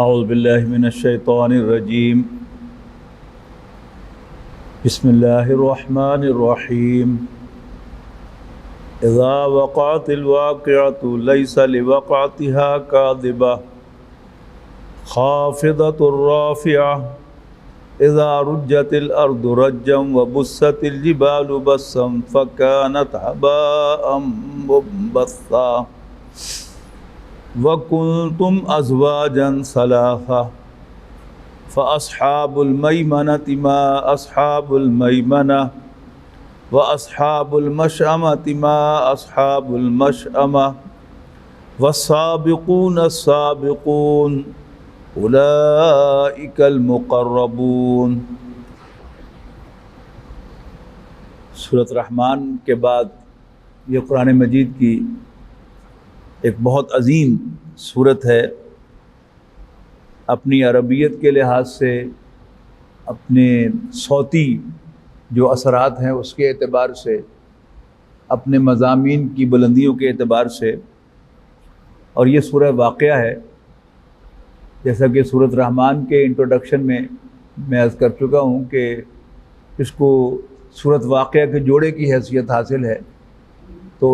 اعوذ باللہ من الشیطان الرجیم بسم اللہ الرحمن الرحیم اذا وقعت الواقعۃ لیس لوقعتها کاذبہ خافضۃ رافعہ اذا رجت الارض رجا وبست الجبال بسا فكانت هباء منبثا وَكُنْتُمْ أَزْوَاجًا ثَلَاثَةً فَأَصْحَابُ الْمَيْمَنَةِ مَا أَصْحَابُ الْمَيْمَنَةِ وَأَصْحَابُ الْمَشْأَمَةِ مَا أَصْحَابُ الْمَشْأَمَةِ وَالسَّابِقُونَ السَّابِقُونَ أُولَئِكَ الْمُقَرَّبُونَ۔ سورۃ رحمان کے بعد یہ قرآن مجید کی ایک بہت عظیم سورت ہے۔ اپنی عربیت کے لحاظ سے، اپنے صوتی جو اثرات ہیں اس کے اعتبار سے، اپنے مضامین کی بلندیوں کے اعتبار سے، اور یہ سورہ واقعہ ہے۔ جیسا کہ سورۃ رحمان کے انٹروڈکشن میں عرض کر چکا ہوں کہ اس کو سورۃ واقعہ کے جوڑے کی حیثیت حاصل ہے۔ تو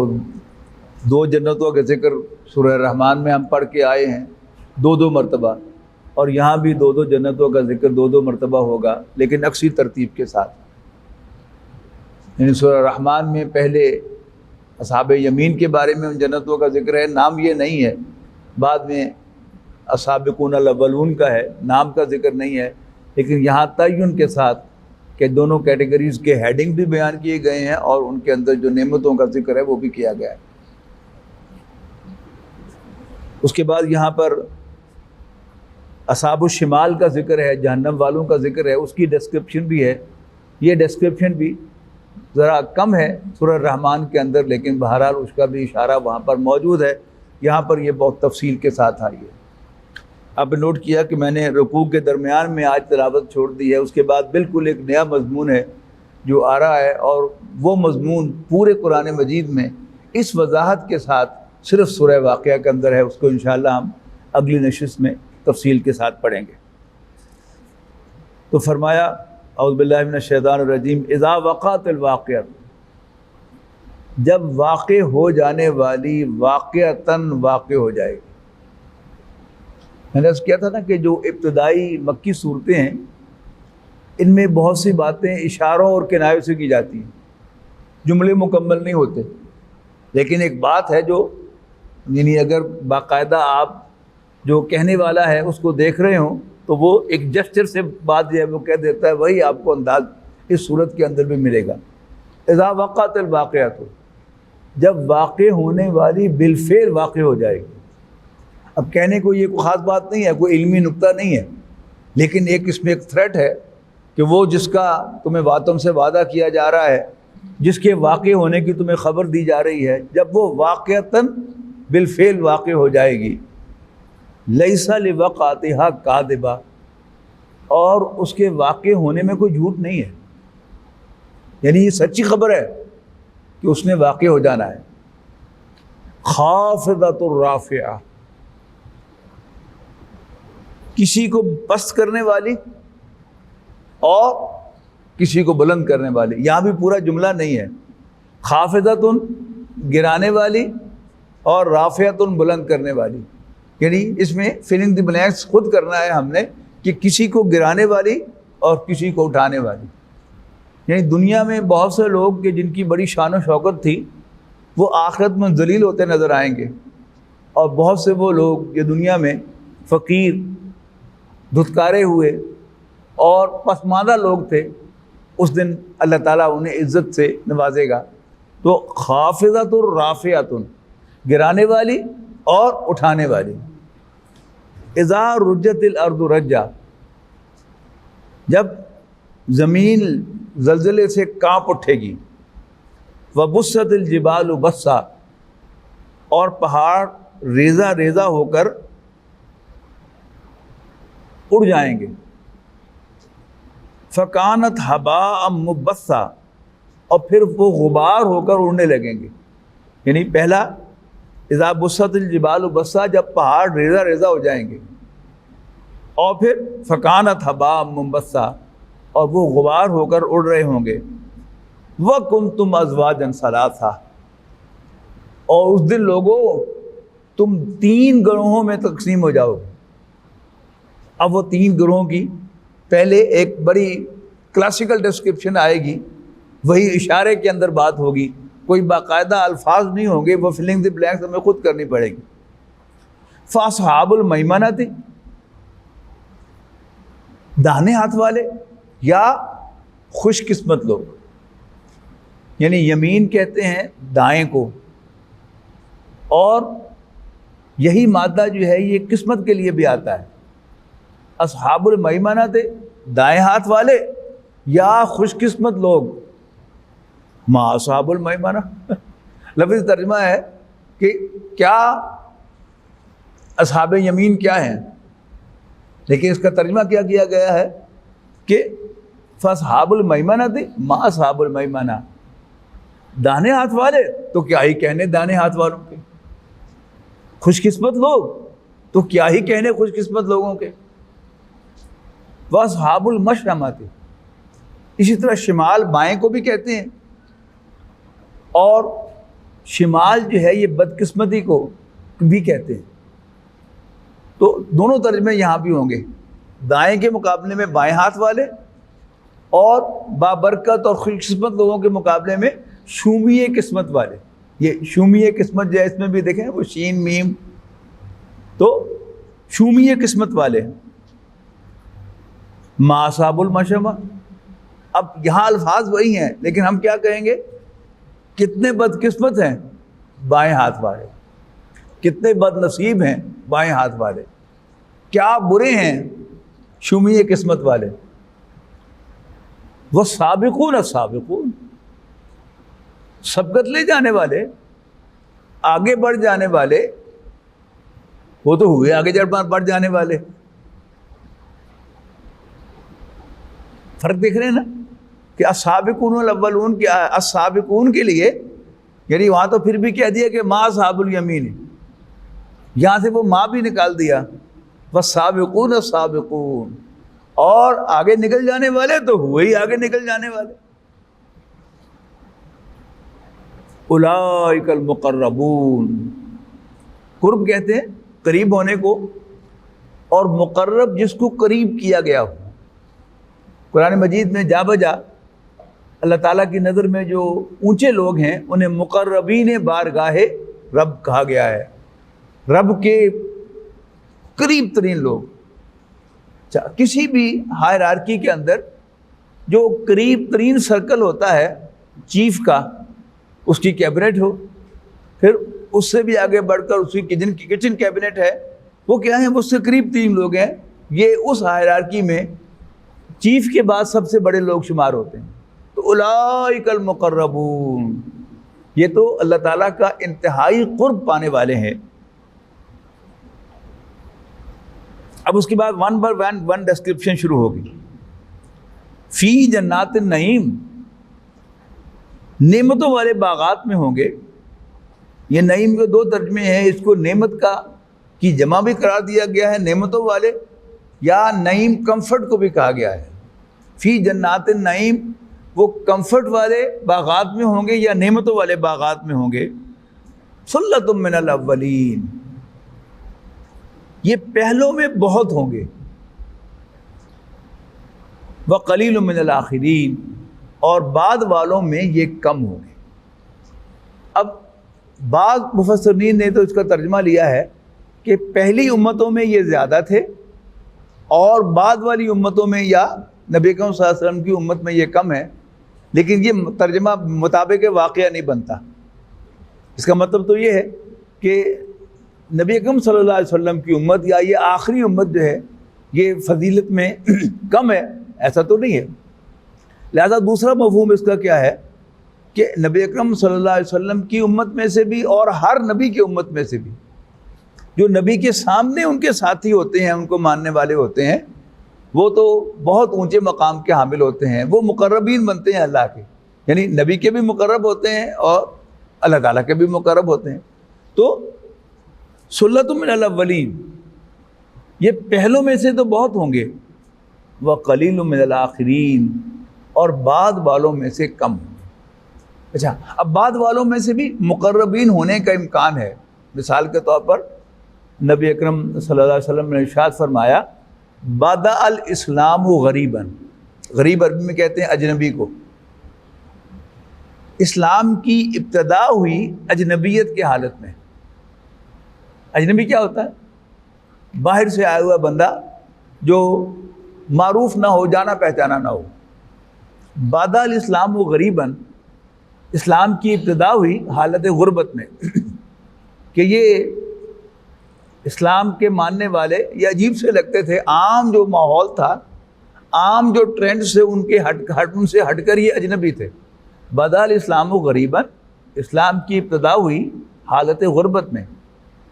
دو جنتوں کا ذکر سورہ رحمان میں ہم پڑھ کے آئے ہیں دو مرتبہ، اور یہاں بھی دو جنتوں کا ذکر دو مرتبہ ہوگا، لیکن عکسی ترتیب کے ساتھ۔ یعنی سورہ رحمان میں پہلے اصحاب یمین کے بارے میں ان جنتوں کا ذکر ہے، نام یہ نہیں ہے۔ بعد میں السابقون الاولون کا ہے، نام کا ذکر نہیں ہے، لیکن یہاں تعین کے ساتھ کہ دونوں کیٹیگریز کے ہیڈنگ بھی بیان کیے گئے ہیں، اور ان کے اندر جو نعمتوں کا ذکر ہے وہ بھی کیا گیا ہے۔ اس کے بعد یہاں پر اصحاب الشمال کا ذکر ہے، جہنم والوں کا ذکر ہے، اس کی ڈسکرپشن بھی ہے۔ یہ ڈسکرپشن بھی ذرا کم ہے سورہ رحمان کے اندر، لیکن بہرحال اس کا بھی اشارہ وہاں پر موجود ہے۔ یہاں پر یہ بہت تفصیل کے ساتھ آئی ہے۔ آپ نے نوٹ کیا کہ میں نے رکوع کے درمیان میں آج تلاوت چھوڑ دی ہے، اس کے بعد بالکل ایک نیا مضمون ہے جو آ رہا ہے، اور وہ مضمون پورے قرآن مجید میں اس وضاحت کے ساتھ صرف سورہ واقعہ کے اندر ہے۔ اس کو انشاءاللہ ہم اگلی نشست میں تفصیل کے ساتھ پڑھیں گے۔ تو فرمایا اعوذ باللہ من الشیطان الرجیم اذا وقعت الواقعہ، جب واقع ہو جانے والی واقعتاً واقع ہو جائے گی۔ میں نے عرض کیا تھا نا کہ جو ابتدائی مکی صورتیں ہیں ان میں بہت سی باتیں اشاروں اور کنایوں سے کی جاتی ہیں، جملے مکمل نہیں ہوتے، لیکن ایک بات ہے جو یعنی اگر باقاعدہ آپ جو کہنے والا ہے اس کو دیکھ رہے ہوں تو وہ ایک جسچر سے بات جو ہے وہ کہہ دیتا ہے، وہی آپ کو انداز اس صورت کے اندر بھی ملے گا۔ اذا وقعت الواقعۃ، جب واقع ہونے والی بالفعل واقع ہو جائے گی۔ اب کہنے کو یہ کوئی خاص بات نہیں ہے، کوئی علمی نکتہ نہیں ہے، لیکن ایک اس میں ایک تھریٹ ہے کہ وہ جس کا تمہیں تم سے وعدہ کیا جا رہا ہے، جس کے واقع ہونے کی تمہیں خبر دی جا رہی ہے، جب وہ واقعتاً بالفعل واقع ہو جائے گی، لیس لوقعتہا کاذبہ، اور اس کے واقع ہونے میں کوئی جھوٹ نہیں ہے، یعنی یہ سچی خبر ہے کہ اس نے واقع ہو جانا ہے۔ خافضۃ رافعہ، کسی کو پست کرنے والی اور کسی کو بلند کرنے والی۔ یہاں بھی پورا جملہ نہیں ہے، خافضۃ گرانے والی اور رافعۃ بلند کرنے والی، یعنی اس میں فلنگ دی بلینکس خود کرنا ہے ہم نے کہ کسی کو گرانے والی اور کسی کو اٹھانے والی۔ یعنی دنیا میں بہت سے لوگ کہ جن کی بڑی شان و شوکت تھی وہ آخرت میں ذلیل ہوتے نظر آئیں گے، اور بہت سے وہ لوگ جو دنیا میں فقیر، دھتکارے ہوئے اور پسماندہ لوگ تھے، اس دن اللہ تعالیٰ انہیں عزت سے نوازے گا۔ تو خافضۃ رافعۃ، گرانے والی اور اٹھانے والی۔ اذا رجت الارض رجا، جب زمین زلزلے سے کانپ اٹھے گی، وبست الجبال بسا، اور پہاڑ ریزہ ریزہ ہو کر اڑ جائیں گے، فکانت ہباء منبثا، اور پھر وہ غبار ہو کر اڑنے لگیں گے۔ یعنی پہلا اذا بست الجبال بسا، جب پہاڑ ریزہ ریزہ ہو جائیں گے، اور پھر فکانت حباء منبثا، اور وہ غبار ہو کر اڑ رہے ہوں گے. وکنتم ازواجا ثلاثا، اور اس دن لوگوں تم 3 گروہوں میں تقسیم ہو جاؤ گے. اب وہ 3 گروہوں کی پہلے ایک بڑی کلاسیکل ڈسکرپشن آئے گی، وہی اشارے کے اندر بات ہوگی، کوئی باقاعدہ الفاظ نہیں ہوں گے، وہ فلنگ دی بلینکس ہمیں خود کرنی پڑے گی. فاصحاب المیمنہ تھی، داہنے ہاتھ والے یا خوش قسمت لوگ. یعنی یمین کہتے ہیں دائیں کو، اور یہی مادہ جو ہے یہ قسمت کے لیے بھی آتا ہے. اصحاب المیمنہ تھے دائیں ہاتھ والے یا خوش قسمت لوگ. ما اصحاب المیمنہ لفظ ترجمہ ہے کہ کیا اصحاب یمین کیا ہیں، لیکن اس کا ترجمہ کیا کیا گیا ہے کہ فاصحاب المیمنہ تھے ما اصحاب المیمنہ، دانے ہاتھ والے تو کیا ہی کہنے دانے ہاتھ والوں کے، خوش قسمت لوگ تو کیا ہی کہنے خوش قسمت لوگوں کے. واصحاب المشأمہ تھے، اسی طرح شمال بائیں کو بھی کہتے ہیں، اور شمال جو ہے یہ بدقسمتی کو بھی کہتے ہیں. تو دونوں ترجمے یہاں بھی ہوں گے، دائیں کے مقابلے میں بائیں ہاتھ والے، اور بابرکت اور خوش قسمت لوگوں کے مقابلے میں شومی قسمت والے. یہ شومی قسمت جو ہے اس میں بھی دیکھیں وہ شین میم، تو شومی قسمت والے ما اصحاب المشأمہ. اب یہاں الفاظ وہی ہیں لیکن ہم کیا کہیں گے، کتنے بدقسمت ہیں بائیں ہاتھ والے، کتنے بد نصیب ہیں بائیں ہاتھ والے، کیا برے ہیں شومی قسمت والے. وہ سابقون السابقون، سبقت لے جانے والے، آگے بڑھ جانے والے، وہ تو ہوئے آگے بڑھ جانے والے. فرق دیکھ رہے ہیں نا کہ السابقون الاولون کے السابقون کے لیے، یعنی وہاں تو پھر بھی کہہ دیا کہ ما اصحاب الیمین، یہاں سے وہ ما بھی نکال دیا، والسابقون السابقون، اور آگے نکل جانے والے تو ہوئے ہی آگے نکل جانے والے. اولئک المقربون، قرب کہتے ہیں قریب ہونے کو، اور مقرب جس کو قریب کیا گیا ہو. قرآن مجید میں جا بجا اللہ تعالیٰ کی نظر میں جو اونچے لوگ ہیں انہیں مقربین بارگاہ رب کہا گیا ہے، رب کے قریب ترین لوگ. کسی بھی ہائرارکی کے اندر جو قریب ترین سرکل ہوتا ہے چیف کا، اس کی کیبنٹ ہو، پھر اس سے بھی آگے بڑھ کر اس کی کچن کیبنٹ ہے، وہ کیا ہیں، وہ اس سے قریب ترین لوگ ہیں. یہ اس ہائرارکی میں چیف کے بعد سب سے بڑے لوگ شمار ہوتے ہیں. تو اولئک المقربون، یہ تو اللہ تعالیٰ کا انتہائی قرب پانے والے ہیں. اب اس کے بعد ون بائی ون ڈسکرپشن شروع ہوگی. فی جنات النعیم، نعمتوں والے باغات میں ہوں گے. یہ نعیم کے 2 ترجمے ہیں، اس کو نعمت کی جمع بھی قرار دیا گیا ہے نعمتوں والے، یا نعیم کمفرٹ کو بھی کہا گیا ہے. فی جنات النعیم، وہ کمفرٹ والے باغات میں ہوں گے یا نعمتوں والے باغات میں ہوں گے. ثلۃ من الاولین، یہ پہلوں میں بہت ہوں گے. وقلیل من الاخرین، اور بعد والوں میں یہ کم ہوں گے. اب بعض مفسرین نے تو اس کا ترجمہ لیا ہے کہ پہلی امتوں میں یہ زیادہ تھے، اور بعد والی امتوں میں یا نبی اکرم صلی اللہ علیہ وسلم کی امت میں یہ کم ہے. لیکن یہ ترجمہ مطابق واقعہ نہیں بنتا. اس کا مطلب تو یہ ہے کہ نبی اکرم صلی اللہ علیہ وسلم کی امت یا یہ آخری امت جو ہے یہ فضیلت میں کم ہے، ایسا تو نہیں ہے. لہذا دوسرا مفہوم اس کا کیا ہے کہ نبی اکرم صلی اللہ علیہ وسلم کی امت میں سے بھی اور ہر نبی کی امت میں سے بھی جو نبی کے سامنے ان کے ساتھی ہوتے ہیں، ان کو ماننے والے ہوتے ہیں، وہ تو بہت اونچے مقام کے حامل ہوتے ہیں، وہ مقربین بنتے ہیں اللہ کے. یعنی نبی کے بھی مقرب ہوتے ہیں اور اللہ تعالیٰ کے بھی مقرب ہوتے ہیں. تو ثلۃ من الاولین، یہ پہلوں میں سے تو بہت ہوں گے، وَقَلِيلٌ مِّنَ الْآخِرِينَ، اور بعد والوں میں سے کم ہوں گے۔ اچھا، اب بعد والوں میں سے بھی مقربین ہونے کا امکان ہے۔ مثال کے طور پر نبی اکرم صلی اللہ علیہ وسلم نے ارشاد فرمایا بدأ الاسلام غریباً، غریب عربی میں کہتے ہیں اجنبی کو۔ اسلام کی ابتدا ہوئی اجنبیت کی حالت میں۔ اجنبی کیا ہوتا ہے؟ باہر سے آیا ہوا بندہ جو معروف نہ ہو، جانا پہچانا نہ ہو۔ بدأ الاسلام غریباً، اسلام کی ابتدا ہوئی حالت غربت میں کہ یہ اسلام کے ماننے والے یہ عجیب سے لگتے تھے، عام جو ماحول تھا، عام جو ٹرینڈ سے ان سے ہٹ کر یہ اجنبی تھے۔ بدأ الاسلام غریباً، اسلام کی ابتدا ہوئی حالت غربت میں،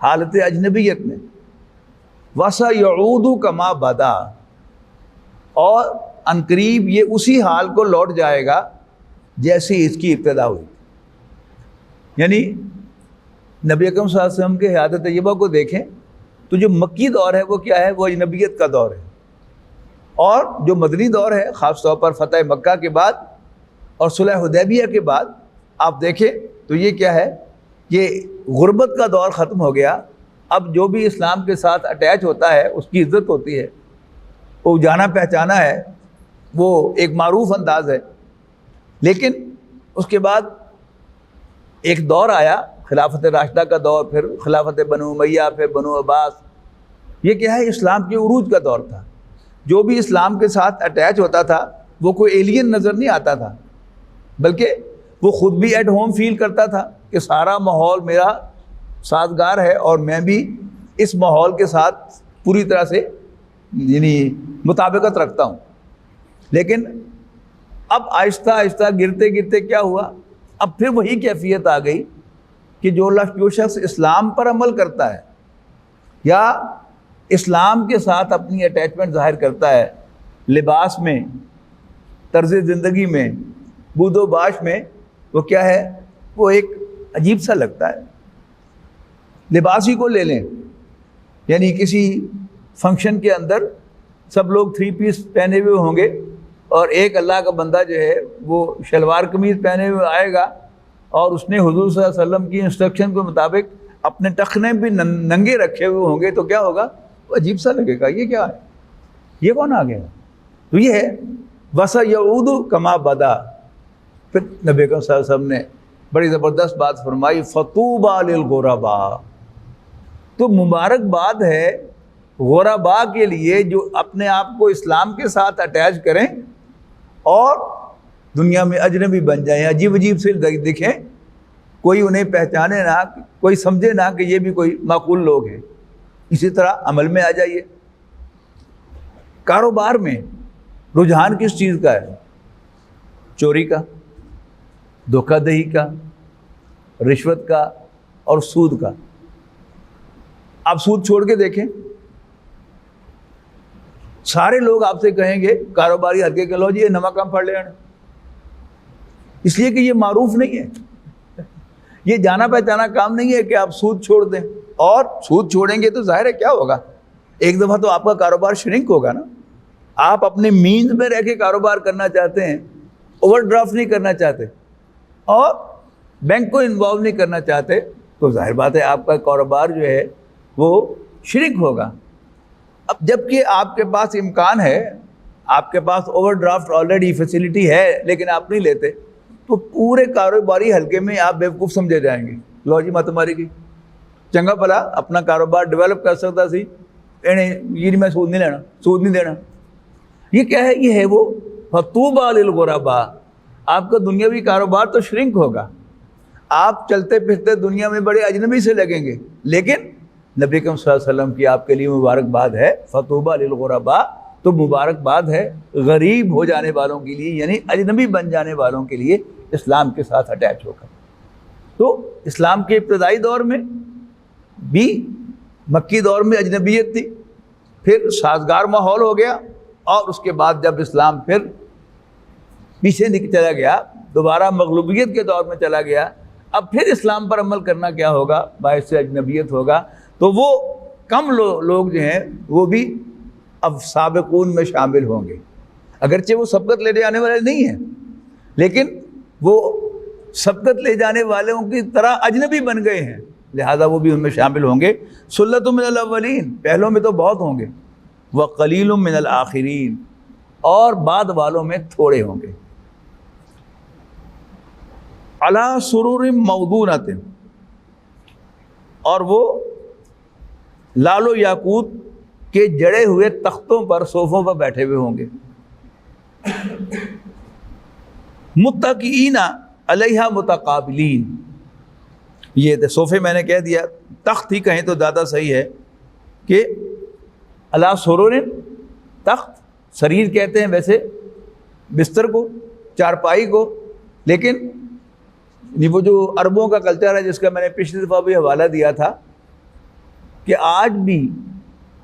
حالت اجنبیت میں۔ وَسَيَعُودُ كَمَا بَدَا، اور عنقریب یہ اسی حال کو لوٹ جائے گا جیسی اس کی ابتدا ہوئی۔ یعنی نبی اکرم صلی اللہ علیہ وسلم کے حیات طیبہ کو دیکھیں تو جو مکی دور ہے وہ کیا ہے؟ وہ اجنبیت کا دور ہے، اور جو مدنی دور ہے خاص طور پر فتح مکہ کے بعد اور صلح حدیبیہ کے بعد آپ دیکھیں تو یہ کیا ہے؟ یہ غربت کا دور ختم ہو گیا۔ اب جو بھی اسلام کے ساتھ اٹیچ ہوتا ہے اس کی عزت ہوتی ہے، وہ جانا پہچانا ہے، وہ ایک معروف انداز ہے۔ لیکن اس کے بعد ایک دور آیا خلافت راشدہ کا دور، پھر خلافت بنو امیہ، پھر بنو عباس۔ یہ کیا ہے؟ اسلام کے عروج کا دور تھا۔ جو بھی اسلام کے ساتھ اٹیچ ہوتا تھا وہ کوئی ایلین نظر نہیں آتا تھا، بلکہ وہ خود بھی ایٹ ہوم فیل کرتا تھا کہ سارا ماحول میرا سازگار ہے اور میں بھی اس ماحول کے ساتھ پوری طرح سے یعنی مطابقت رکھتا ہوں۔ لیکن اب آہستہ آہستہ گرتے گرتے کیا ہوا؟ اب پھر وہی کیفیت آ گئی کہ جو شخص اسلام پر عمل کرتا ہے یا اسلام کے ساتھ اپنی اٹیچمنٹ ظاہر کرتا ہے، لباس میں، طرز زندگی میں، بود و باش میں، وہ کیا ہے؟ وہ ایک عجیب سا لگتا ہے۔ لباس ہی کو لے لیں، یعنی کسی فنکشن کے اندر سب لوگ 3 پیس پہنے ہوئے ہوں گے اور ایک اللہ کا بندہ جو ہے وہ شلوار قمیض پہنے ہوئے آئے گا، اور اس نے حضور صلی اللہ علیہ وسلم کی انسٹرکشن کے مطابق اپنے ٹخنے بھی ننگے رکھے ہوئے ہوں گے، تو کیا ہوگا؟ وہ عجیب سا لگے گا، یہ کیا ہے؟ یہ کون آ گیا؟ تو یہ ہے وَسَيَعُودُ كَمَا بَدَا۔ پھر نبی اکرم صلی اللہ علیہ وسلم نے بڑی زبردست بات فرمائی، فَطُوبَى لِلْغُرَبَاء، تو مبارکباد ہے غرباء کے لیے جو اپنے آپ کو اسلام کے ساتھ اٹیچ کریں اور دنیا میں اجنبی بن جائیں، عجیب عجیب سے دکھیں، کوئی انہیں پہچانے نہ، کوئی سمجھے نہ کہ یہ بھی کوئی معقول لوگ ہیں۔ اسی طرح عمل میں آ جائیے، کاروبار میں رجحان کس چیز کا ہے؟ چوری کا، دھوکہ دہی کا، رشوت کا اور سود کا۔ آپ سود چھوڑ کے دیکھیں، سارے لوگ آپ سے کہیں گے کاروباری حلقے کے لو جی یہ نمک کم پڑ لے آنا، اس لیے کہ یہ معروف نہیں ہے، یہ جانا پہچانا کام نہیں ہے کہ آپ سود چھوڑ دیں۔ اور سود چھوڑیں گے تو ظاہر ہے کیا ہوگا؟ ایک دفعہ تو آپ کا کاروبار شرنک ہوگا نا۔ آپ اپنے مینز میں رہ کے کاروبار کرنا چاہتے ہیں، اوور ڈرافٹ نہیں کرنا چاہتے اور بینک کو انوالو نہیں کرنا چاہتے، تو ظاہر بات ہے آپ کا کاروبار جو ہے وہ شرنک ہوگا۔ اب جب کہ آپ کے پاس امکان ہے، آپ کے پاس اوور ڈرافٹ آلریڈی فیسلٹی ہے لیکن آپ نہیں لیتے، تو پورے کاروباری حلقے میں آپ بیوقوف سمجھے جائیں گے۔ لو جی مت ماری گئی، چنگا بھلا اپنا کاروبار ڈیولپ کر سکتا سی، یہ میں سود نہیں لینا، سود نہیں دینا۔ یہ کیا ہے؟ یہ ہے وہ فَطُوبَى لِلْغُرَبَاء۔ آپ کا دنیاوی کاروبار تو شرنک ہوگا، آپ چلتے پھرتے دنیا میں بڑے اجنبی سے لگیں گے، لیکن نبی اکرم صلی اللہ علیہ وسلم کی آپ کے لیے مبارکباد ہے، فَطُوبَى لِلْغُرَبَاء، تو مبارکباد ہے غریب ہو جانے والوں کے لیے، یعنی اجنبی بن جانے والوں کے لیے اسلام کے ساتھ اٹیچ ہو کر۔ تو اسلام کے ابتدائی دور میں بھی مکی دور میں اجنبیت تھی، پھر سازگار ماحول ہو گیا، اور اس کے بعد جب اسلام پھر پیچھے چلا گیا، دوبارہ مغلوبیت کے دور میں چلا گیا، اب پھر اسلام پر عمل کرنا کیا ہوگا؟ باعث اجنبیت ہوگا۔ تو وہ کم لوگ جو ہیں وہ بھی اب سابقون میں شامل ہوں گے، اگرچہ وہ سبقت لے جانے والے نہیں ہیں لیکن وہ سبقت لے جانے والوں کی طرح اجنبی بن گئے ہیں، لہذا وہ بھی ان میں شامل ہوں گے۔ سلۃ من الاولین، پہلوں میں تو بہت ہوں گے، وقلیل من الآخرین، اور بعد والوں میں تھوڑے ہوں گے۔ علی سرور موضونۃ، اور وہ لال و یاقوت کے جڑے ہوئے تختوں پر، صوفوں پر بیٹھے ہوئے ہوں گے۔ متکئین علیہا متقابلین، یہ صوفے میں نے کہہ دیا، تخت ہی کہیں تو زیادہ صحیح ہے کہ علی سرور، تخت سریر کہتے ہیں ویسے بستر کو، چارپائی کو، لیکن وہ جو عربوں کا کلچر ہے جس کا میں نے پچھلی دفعہ بھی حوالہ دیا تھا کہ آج بھی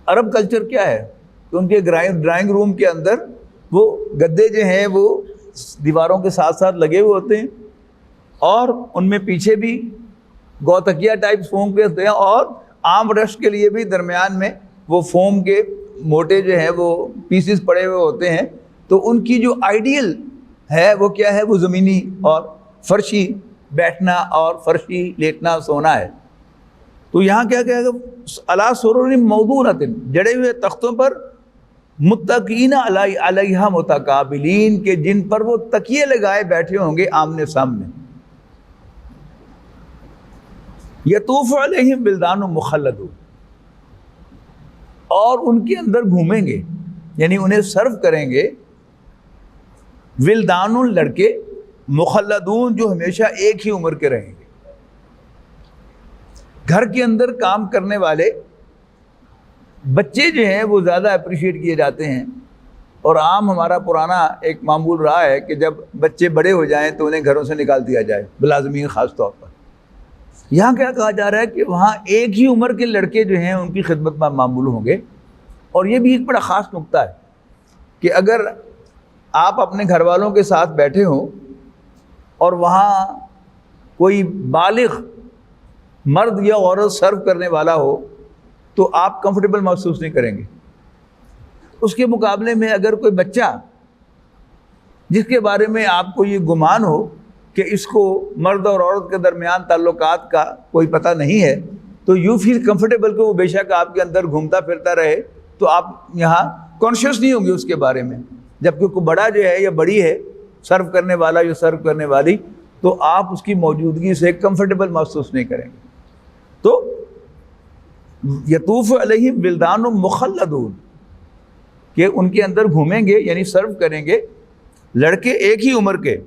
عرب کلچر کیا ہے کہ ان کے ڈرائنگ روم کے اندر وہ گدے جو ہیں وہ دیواروں کے ساتھ ساتھ لگے ہوئے ہوتے ہیں، اور ان میں پیچھے بھی گوتکیا ٹائپ فوم کے ہوتے ہیں، اور آم رش کے لیے بھی درمیان میں وہ فوم کے موٹے جو ہیں وہ پیسز پڑے ہوئے ہوتے ہیں۔ تو ان کی جو آئیڈیل ہے وہ کیا ہے، وہ زمینی اور فرشی بیٹھنا اور فرشی لیٹنا سونا ہے۔ تو یہاں کیا کہے گا، علی سرور موضونۃ، جڑے ہوئے تختوں پر، متکئین علیہا متقابلین، کے جن پر وہ تکیے لگائے بیٹھے ہوں گے آمنے سامنے۔ یطوف علیہم ولدان مخلدون، اور ان کے اندر گھومیں گے، یعنی انہیں سرو کریں گے، ولدان لڑکے، مخلدون جو ہمیشہ ایک ہی عمر کے رہیں گے۔ گھر کے اندر کام کرنے والے بچے جو ہیں وہ زیادہ اپریشیٹ کیے جاتے ہیں، اور عام ہمارا پرانا ایک معمول رہا ہے کہ جب بچے بڑے ہو جائیں تو انہیں گھروں سے نکال دیا جائے، ملازمین خاص طور پر۔ یہاں کیا کہا جا رہا ہے کہ وہاں ایک ہی عمر کے لڑکے جو ہیں ان کی خدمت میں معمول ہوں گے۔ اور یہ بھی ایک بڑا خاص نقطہ ہے کہ اگر آپ اپنے گھر والوں کے ساتھ بیٹھے ہوں اور وہاں کوئی بالغ مرد یا عورت سرو کرنے والا ہو تو آپ کمفرٹیبل محسوس نہیں کریں گے۔ اس کے مقابلے میں اگر کوئی بچہ جس کے بارے میں آپ کو یہ گمان ہو کہ اس کو مرد اور عورت کے درمیان تعلقات کا کوئی پتہ نہیں ہے، تو یو فیل کمفرٹیبل کہ وہ بے شک آپ کے اندر گھومتا پھرتا رہے، تو آپ یہاں کانشیس نہیں ہوں گے اس کے بارے میں۔ جبکہ کوئی بڑا جو ہے یا بڑی ہے، سرو کرنے والا یا سرو کرنے والی، تو آپ اس کی موجودگی سے کمفرٹیبل محسوس نہیں کریں گے۔ تو یطوف علیہم ولدان مخلدون، کہ ان کے اندر گھومیں گے یعنی سرو کریں گے لڑکے ایک ہی عمر کے،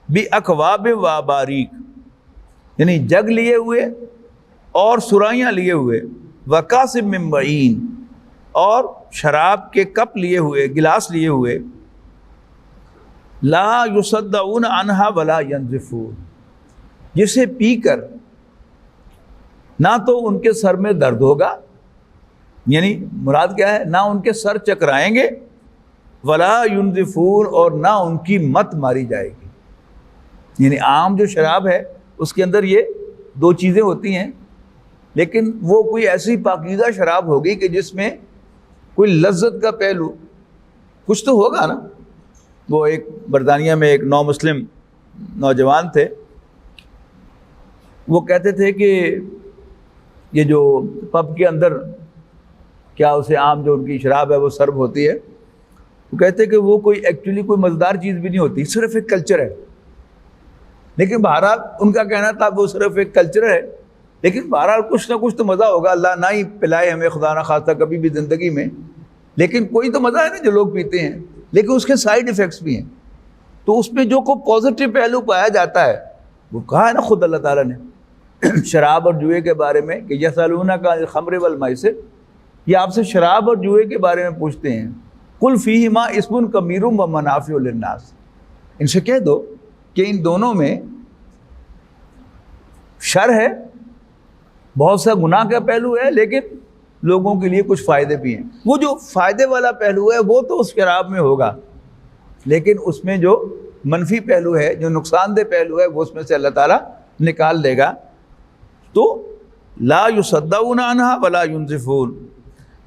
باکواب و اباریک، یعنی جگ لیے ہوئے اور سرائیاں لیے ہوئے، وکاسب من معین، اور شراب کے کپ لیے ہوئے، گلاس لیے ہوئے، لا یصدعون عنہا ولا ینزفون، جسے پی کر نہ تو ان کے سر میں درد ہوگا، یعنی مراد کیا ہے، نہ ان کے سر چکرائیں گے، ولا ینزفون، اور نہ ان کی مت ماری جائے گی۔ یعنی عام جو شراب ہے اس کے اندر یہ دو چیزیں ہوتی ہیں، لیکن وہ کوئی ایسی پاکیزہ شراب ہوگی کہ جس میں کوئی لذت کا پہلو کچھ تو ہوگا نا۔ وہ ایک برطانیہ میں ایک نو مسلم نوجوان تھے، وہ کہتے تھے کہ یہ جو پب کے اندر کیا اسے عام جو ان کی شراب ہے وہ سرو ہوتی ہے، وہ کہتے کہ وہ کوئی ایکچولی کوئی مزیدار چیز بھی نہیں ہوتی، صرف ایک کلچر ہے۔ لیکن بہرحال ان کا کہنا تھا وہ صرف ایک کلچر ہے، لیکن بہرحال کچھ نہ کچھ تو مزہ ہوگا، اللہ نہ ہی پلائے ہمیں خدا نہ خواستہ کبھی بھی زندگی میں، لیکن کوئی تو مزہ ہے نا جو لوگ پیتے ہیں، لیکن اس کے سائیڈ ایفیکٹس بھی ہیں۔ تو اس میں جو کوئی پازیٹیو پہلو پایا جاتا ہے، وہ کہا ہے نا خود اللہ تعالیٰ نے شراب اور جوئے کے بارے میں کہ یسألونک عن الخمر والمیسر، یہ آپ سے شراب اور جوئے کے بارے میں پوچھتے ہیں، قل فیہما اسم کبیر ومنافع للناس، ان سے کہہ دو کہ ان دونوں میں شر ہے، بہت سا گناہ کا پہلو ہے، لیکن لوگوں کے لیے کچھ فائدے بھی ہیں۔ وہ جو فائدے والا پہلو ہے وہ تو اس شراب میں ہوگا، لیکن اس میں جو منفی پہلو ہے، جو نقصان دہ پہلو ہے، وہ اس میں سے اللہ تعالیٰ نکال دے گا۔ تو لا یصدعون عنہا ولا ینزفون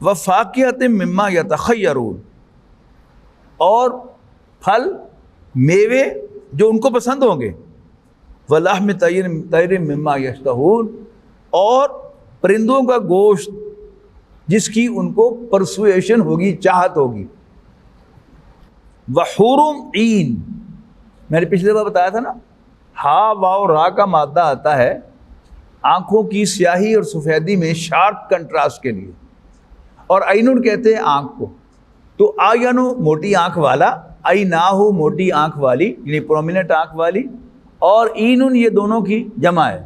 وفاکہۃ مما یتخیرون، اور پھل میوے جو ان کو پسند ہوں گے، ولحم طیر مما یشتہون، اور پرندوں کا گوشت جس کی ان کو پرسویشن ہوگی، چاہت ہوگی، وحور عین، میں نے پچھلے بار بتایا تھا نا، ہا واو را کا مادہ آتا ہے آنکھوں کی سیاہی اور سفیدی میں شارپ کنٹراسٹ کے لیے، اور عینن کہتے ہیں آنکھ کو، تو آینو موٹی آنکھ والا، عیناہو موٹی آنکھ والی یعنی پرومیننٹ آنکھ والی، اور اینن یہ دونوں کی جمع ہے،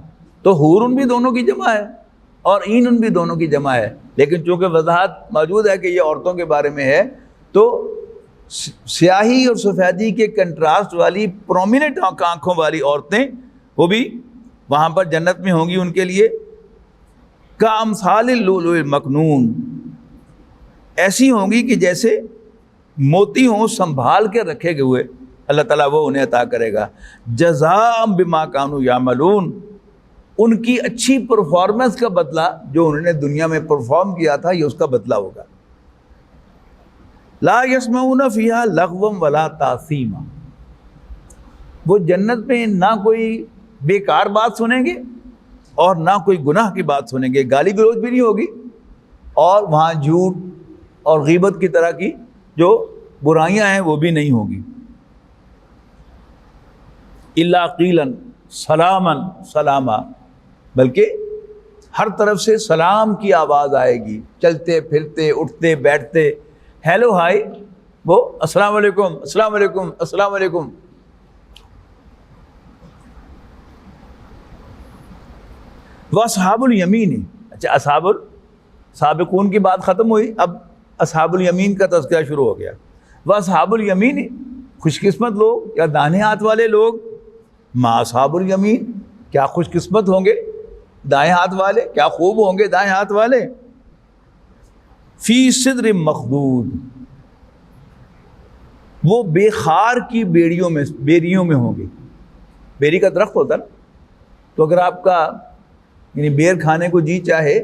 تو حورن بھی دونوں کی جمع ہے اور اینن بھی دونوں کی جمع ہے، لیکن چونکہ وضاحت موجود ہے کہ یہ عورتوں کے بارے میں ہے، تو سیاہی اور سفیدی کے کنٹراسٹ والی پرومیننٹ آنکھوں والی عورتیں وہ بھی وہاں پر جنت میں ہوں گی ان کے لیے، کامثال اللؤلؤ المکنون، ایسی ہوں گی کہ جیسے موتی ہوں سنبھال کے رکھے گئے ہوئے، اللہ تعالیٰ وہ انہیں عطا کرے گا، جزاء بما کانوا یعملون، ان کی اچھی پرفارمنس کا بدلہ جو انہوں نے دنیا میں پرفارم کیا تھا یہ اس کا بدلہ ہوگا۔ لا یسمعون فیہا لغوا ولا تاثیما، وہ جنت میں نہ کوئی بیکار بات سنیں گے اور نہ کوئی گناہ کی بات سنیں گے، گالی گلوچ بھی نہیں ہوگی، اور وہاں جھوٹ اور غیبت کی طرح کی جو برائیاں ہیں وہ بھی نہیں ہوگی۔ الا قیلا سلاما سلاما، بلکہ ہر طرف سے سلام کی آواز آئے گی، چلتے پھرتے اٹھتے بیٹھتے، ہیلو ہائی، وہ السلام علیکم السلام علیکم السلام علیکم۔ واصحاب الیمین، اچھا سابقون کی بات ختم ہوئی، اب اصحاب الیمین کا تذکرہ شروع ہو گیا۔ واصحاب الیمین، خوش قسمت لوگ یا داہنے ہاتھ والے لوگ، ما اصحاب الیمین، کیا خوش قسمت ہوں گے دائیں ہاتھ والے، کیا خوب ہوں گے دائیں ہاتھ والے۔ فی صدر مخضود، وہ بے خار کی بیریوں میں ہوں گے۔ بیری کا درخت ہوتا نا، تو اگر آپ کا یعنی بیر کھانے کو جی چاہے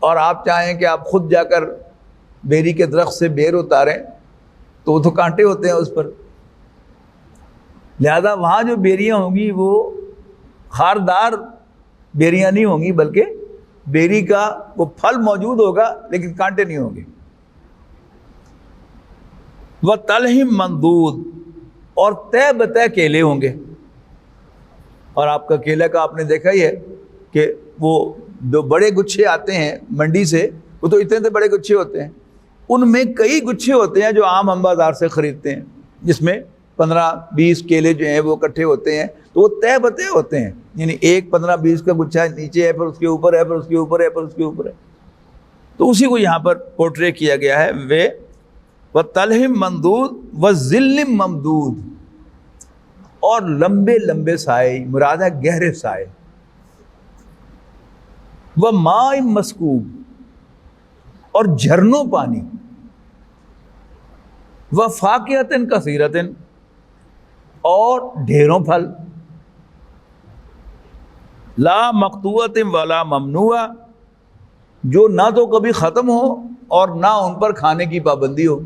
اور آپ چاہیں کہ آپ خود جا کر بیری کے درخت سے بیر اتاریں تو وہ تو کانٹے ہوتے ہیں اس پر، لہذا وہاں جو بیریاں ہوں گی وہ خاردار بیریاں نہیں ہوں گی، بلکہ بیری کا وہ پھل موجود ہوگا لیکن کانٹے نہیں ہوں گے۔ وَطَلْحٍ مَنْضُودٍ، اور طے بطے کیلے ہوں گے، اور آپ کا کیلے کا آپ نے دیکھا ہی ہے کہ وہ جو بڑے گچھے آتے ہیں منڈی سے، وہ تو اتنے بڑے گچھے ہوتے ہیں، ان میں کئی گچھے ہوتے ہیں جو عام ہم بازار سے خریدتے ہیں، جس میں 15-20 کیلے جو ہیں وہ اکٹھے ہوتے ہیں، تو وہ طے بطے ہوتے ہیں، یعنی ایک 15-20 کا گچھا نیچے ہے، پھر اس کے اوپر ہے، پھر اس کے اوپر ہے، پھر اس کے اوپر ہے، تو اسی کو یہاں پر پورٹرے کیا گیا ہے۔ وَطَلْحٍ مَنْضُودٍ وَظِلٍّ مَمْدُودٍ، اور لمبے لمبے سائے، مراد ہے گہرے سائے، وَمَاءٍ مَسْکوب، اور جھرنوں پانی، وَفَاکِہَةٍ کَثِیرَةٍ، اور ڈھیروں پھل، لا مقطوعۃ ولا ممنوعہ، جو نہ تو کبھی ختم ہو اور نہ ان پر کھانے کی پابندی ہو،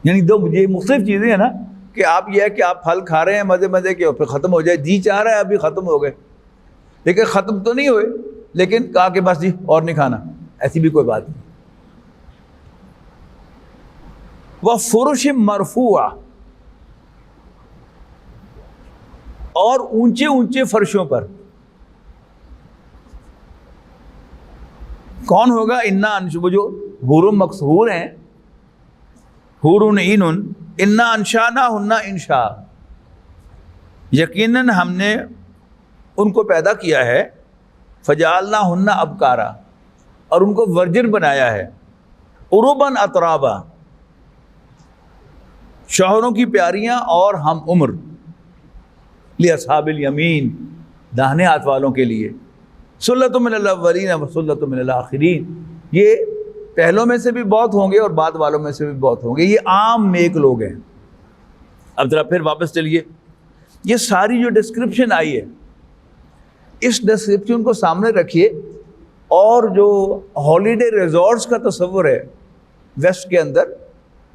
یعنی دو یہ مختلف چیزیں ہیں نا، کہ آپ یہ ہے کہ آپ پھل کھا رہے ہیں مزے مزے کے اور پھر ختم ہو جائے، جی چاہ رہا ہے ابھی ختم ہو گئے، لیکن ختم تو نہیں ہوئے، لیکن کہا کہ بس جی اور نہیں کھانا، ایسی بھی کوئی بات نہیں۔ وَفُرُشٍ مَرْفُوعَةٍ، اور اونچے اونچے فرشوں پر، کون ہوگا؟ وہ جو حور مقصور ہیں، حور عین، انا انشاناہن انشاء، یقیناً ہم نے ان کو پیدا کیا ہے، فجعلناہن ابکارا، اور ان کو ورجن بنایا ہے، عرباً اترابا، شوہروں کی پیاریاں اور ہم عمر، لاصحاب الیمین، داہنے ہاتھ والوں کے لیے، سلۃ من الاولین وسلۃ من الاخرین، یہ پہلوں میں سے بھی بہت ہوں گے اور بعد والوں میں سے بھی بہت ہوں گے، یہ عام نیک لوگ ہیں۔ اب ذرا پھر واپس چلیے، یہ ساری جو ڈسکرپشن آئی ہے اس ڈسکرپشن کو سامنے رکھیے، اور جو ہالیڈے ریزورٹس کا تصور ہے ویسٹ کے اندر،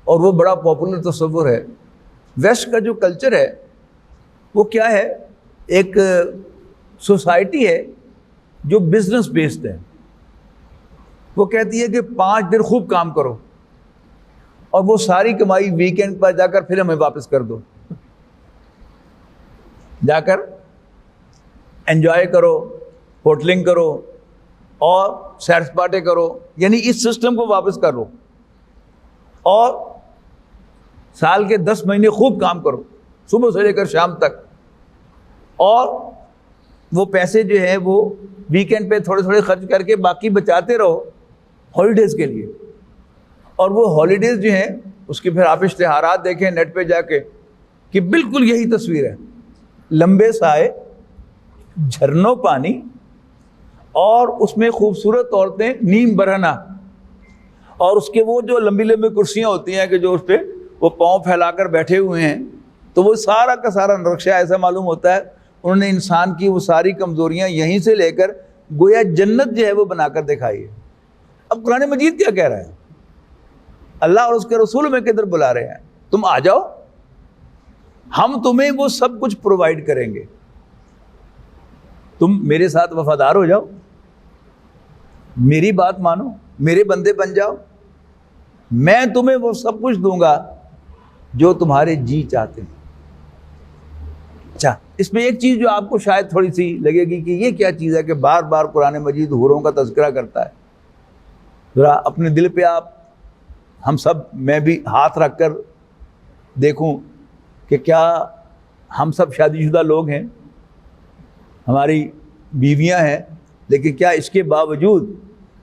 اور وہ بڑا پاپولر تصور ہے، ویسٹ کا جو کلچر ہے وہ کیا ہے؟ ایک سوسائٹی ہے جو بزنس بیسڈ ہے. وہ کہتی ہے کہ 5 دن خوب کام کرو اور وہ ساری کمائی ویکینڈ پر جا کر پھر ہمیں واپس کر دو، جا کر انجوائے کرو، ہوٹلنگ کرو اور سیر سپاٹے کرو، یعنی اس سسٹم کو واپس کرو، اور سال کے 10 مہینے خوب کام کرو صبح سے لے کر شام تک، اور وہ پیسے جو ہے وہ ویکینڈ پہ تھوڑے تھوڑے خرچ کر کے باقی بچاتے رہو ہالیڈیز کے لیے. اور وہ ہالیڈیز جو ہیں اس کے پھر آپ اشتہارات دیکھیں نیٹ پہ جا کے کہ بالکل یہی تصویر ہے، لمبے سائے، جھرنوں پانی، اور اس میں خوبصورت عورتیں نیم برہنہ، اور اس کے وہ جو لمبی لمبی کرسیاں ہوتی ہیں کہ جو اس پہ وہ پاؤں پھیلا کر بیٹھے ہوئے ہیں. تو وہ سارا کا سارا نقشہ ایسا معلوم ہوتا ہے انہوں نے انسان کی وہ ساری کمزوریاں یہیں سے لے کر گویا جنت جو ہے وہ بنا کر دکھائی ہے. اب قرآن مجید کیا کہہ رہا ہے؟ اللہ اور اس کے رسول میں کدھر بلا رہے ہیں، تم آ جاؤ، ہم تمہیں وہ سب کچھ پرووائڈ کریں گے، تم میرے ساتھ وفادار ہو جاؤ، میری بات مانو، میرے بندے بن جاؤ، میں تمہیں وہ سب کچھ دوں گا جو تمہارے جی چاہتے ہیں. اچھا، اس میں ایک چیز جو آپ کو شاید تھوڑی سی لگے گی کہ یہ کیا چیز ہے کہ بار بار قرآن مجید حوروں کا تذکرہ کرتا ہے. ذرا اپنے دل پہ آپ، ہم سب، میں بھی ہاتھ رکھ کر دیکھوں کہ کیا ہم سب شادی شدہ لوگ ہیں، ہماری بیویاں ہیں، لیکن کیا اس کے باوجود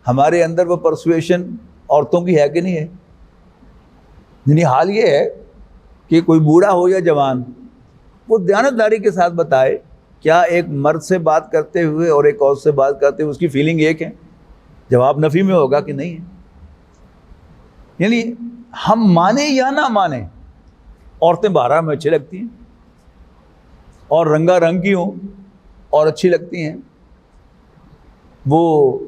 ہمارے اندر وہ پرسویشن عورتوں کی ہے کہ نہیں ہے؟ یعنی حال یہ ہے کہ کوئی بوڑھا ہو یا جوان، وہ دیانتداری کے ساتھ بتائے کیا ایک مرد سے بات کرتے ہوئے اور ایک عورت سے بات کرتے ہوئے اس کی فیلنگ ایک ہے؟ جواب نفی میں ہوگا کہ نہیں ہے. یعنی ہم مانیں یا نہ مانیں، عورتیں بہرحال ہمیں اچھی لگتی ہیں، اور رنگا رنگ کی ہوں اور اچھی لگتی ہیں، وہ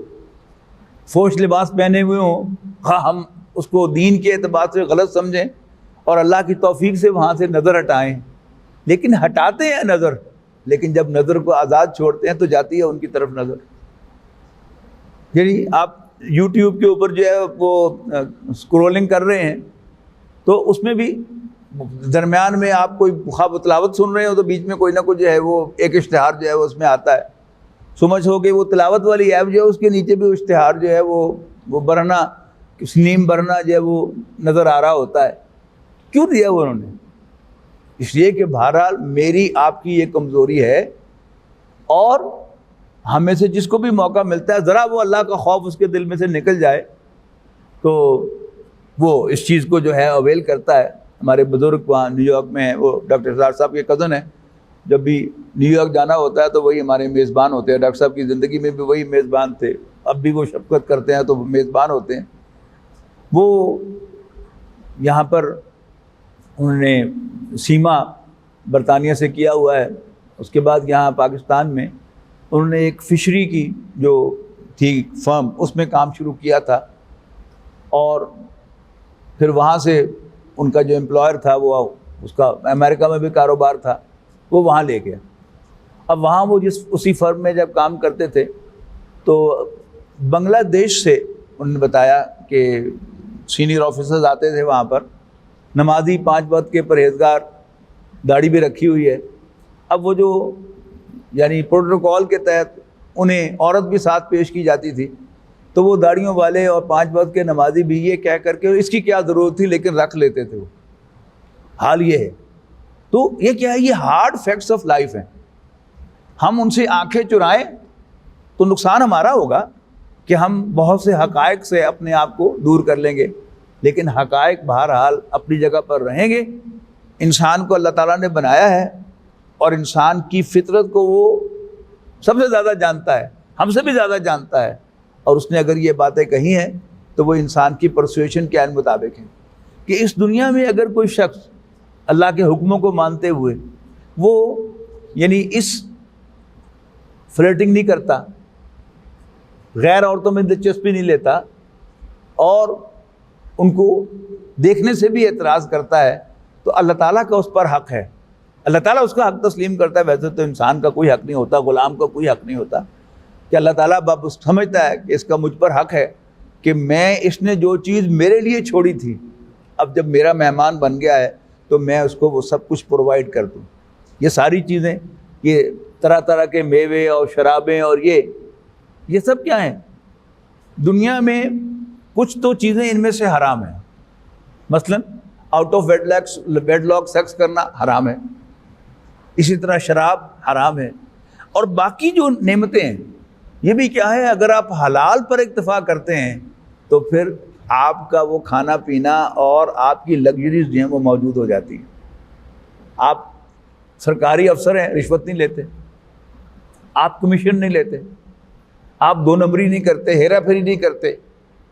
فوش لباس پہنے ہوئے ہوں، ہاں ہم اس کو دین کے اعتبار سے غلط سمجھیں اور اللہ کی توفیق سے وہاں سے نظر ہٹائیں، لیکن ہٹاتے ہیں نظر، لیکن جب نظر کو آزاد چھوڑتے ہیں تو جاتی ہے ان کی طرف نظر. یعنی آپ یوٹیوب کے اوپر جو ہے وہ اسکرولنگ کر رہے ہیں تو اس میں بھی درمیان میں آپ کوئی خواب تلاوت سن رہے ہو تو بیچ میں کوئی نہ کوئی جو ہے وہ ایک اشتہار جو ہے وہ اس میں آتا ہے. سمجھ ہو کہ وہ تلاوت والی ایپ جو ہے اس کے نیچے بھی اشتہار جو ہے وہ برہنہ، نیم برہنہ جو ہے وہ نظر آ رہا ہوتا ہے. کیوں دیا وہ انہوں نے؟ اس لیے کہ بہرحال میری آپ کی یہ کمزوری ہے، اور ہمیں سے جس کو بھی موقع ملتا ہے ذرا وہ اللہ کا خوف اس کے دل میں سے نکل جائے تو وہ اس چیز کو جو ہے اویل کرتا ہے. ہمارے بزرگ وہاں نیو یارک میں ہیں، وہ ڈاکٹر اسرار صاحب کے کزن ہیں، جب بھی نیو یارک جانا ہوتا ہے تو وہی ہمارے میزبان ہوتے ہیں. ڈاکٹر صاحب کی زندگی میں بھی وہی میزبان تھے، اب بھی وہ شفقت کرتے ہیں تو میزبان ہوتے ہیں. وہ یہاں پر انہوں نے سیما برطانیہ سے کیا ہوا ہے، اس کے بعد یہاں پاکستان میں انہوں نے ایک فشری کی جو تھی فرم اس میں کام شروع کیا تھا، اور پھر وہاں سے ان کا جو امپلائر تھا وہ اس کا امریکہ میں بھی کاروبار تھا، وہ وہاں لے گیا. اب وہاں وہ اسی فرم میں جب کام کرتے تھے تو بنگلہ دیش سے انہوں نے بتایا کہ سینئر آفیسرز آتے تھے وہاں پر، نمازی، 5 وقت کے پرہیزگار، داڑھی بھی رکھی ہوئی ہے. اب وہ جو یعنی پروٹوکول کے تحت انہیں عورت بھی ساتھ پیش کی جاتی تھی، تو وہ داڑھیوں والے اور 5 وقت کے نمازی بھی یہ کہہ کر کے اس کی کیا ضرورت تھی لیکن رکھ لیتے تھے. وہ حال یہ ہے. تو یہ کیا ہے؟ یہ ہارڈ فیکٹس آف لائف ہیں. ہم ان سے آنکھیں چرائیں تو نقصان ہمارا ہوگا کہ ہم بہت سے حقائق سے اپنے آپ کو دور کر لیں گے، لیکن حقائق بہرحال اپنی جگہ پر رہیں گے. انسان کو اللہ تعالیٰ نے بنایا ہے اور انسان کی فطرت کو وہ سب سے زیادہ جانتا ہے، ہم سے بھی زیادہ جانتا ہے، اور اس نے اگر یہ باتیں کہی ہیں تو وہ انسان کی پرسویشن کے عین مطابق ہیں کہ اس دنیا میں اگر کوئی شخص اللہ کے حکموں کو مانتے ہوئے وہ یعنی اس فلرٹنگ نہیں کرتا، غیر عورتوں میں دلچسپی نہیں لیتا، اور ان کو دیکھنے سے بھی اعتراض کرتا ہے، تو اللہ تعالیٰ کا اس پر حق ہے، اللہ تعالیٰ اس کا حق تسلیم کرتا ہے۔ ویسے تو انسان کا کوئی حق نہیں ہوتا، غلام کا کوئی حق نہیں ہوتا، کہ اللہ تعالیٰ اب سمجھتا ہے کہ اس کا مجھ پر حق ہے کہ اس نے جو چیز میرے لیے چھوڑی تھی، اب جب میرا مہمان بن گیا ہے تو میں اس کو وہ سب کچھ پرووائڈ کر دوں۔ یہ ساری چیزیں، یہ طرح طرح کے میوے اور شرابیں اور یہ سب کیا ہیں؟ دنیا میں کچھ تو چیزیں ان میں سے حرام ہیں، مثلا out of wedlock sex کرنا حرام ہے، اسی طرح شراب حرام ہے، اور باقی جو نعمتیں ہیں یہ بھی کیا ہے؟ اگر آپ حلال پر اکتفا کرتے ہیں تو پھر آپ کا وہ کھانا پینا اور آپ کی لگژریز جو ہیں وہ موجود ہو جاتی ہیں۔ آپ سرکاری افسر ہیں، رشوت نہیں لیتے، آپ کمیشن نہیں لیتے، آپ 2 نمبری نہیں کرتے، ہیرا پھیری نہیں کرتے،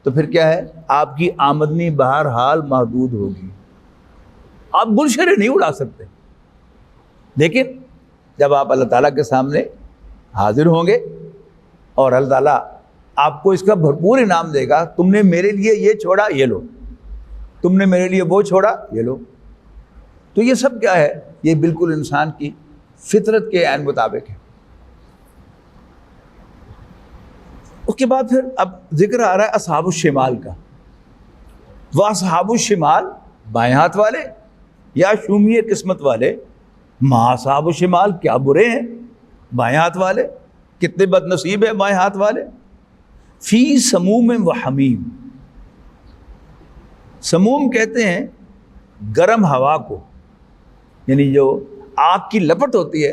تو پھر کیا ہے؟ آپ کی آمدنی بہرحال محدود ہوگی، آپ گلشرے نہیں اڑا سکتے۔ لیکن جب آپ اللہ تعالیٰ کے سامنے حاضر ہوں گے اور اللہ تعالیٰ آپ کو اس کا بھرپور انعام دے گا، تم نے میرے لیے یہ چھوڑا، یہ لو، تم نے میرے لیے وہ چھوڑا، یہ لو، تو یہ سب کیا ہے؟ یہ بالکل انسان کی فطرت کے عین مطابق ہے۔ اس کے بعد پھر اب ذکر آ رہا ہے اصحاب الشمال کا۔ وہ اصحاب الشمال بائیں ہاتھ والے یا شومی قسمت والے، ما اصحاب الشمال کیا برے ہیں بائیں ہاتھ والے، کتنے بد نصیب ہیں بائیں ہاتھ والے۔ فی سموم و حمیم، سموم کہتے ہیں گرم ہوا کو، یعنی جو آگ کی لپٹ ہوتی ہے،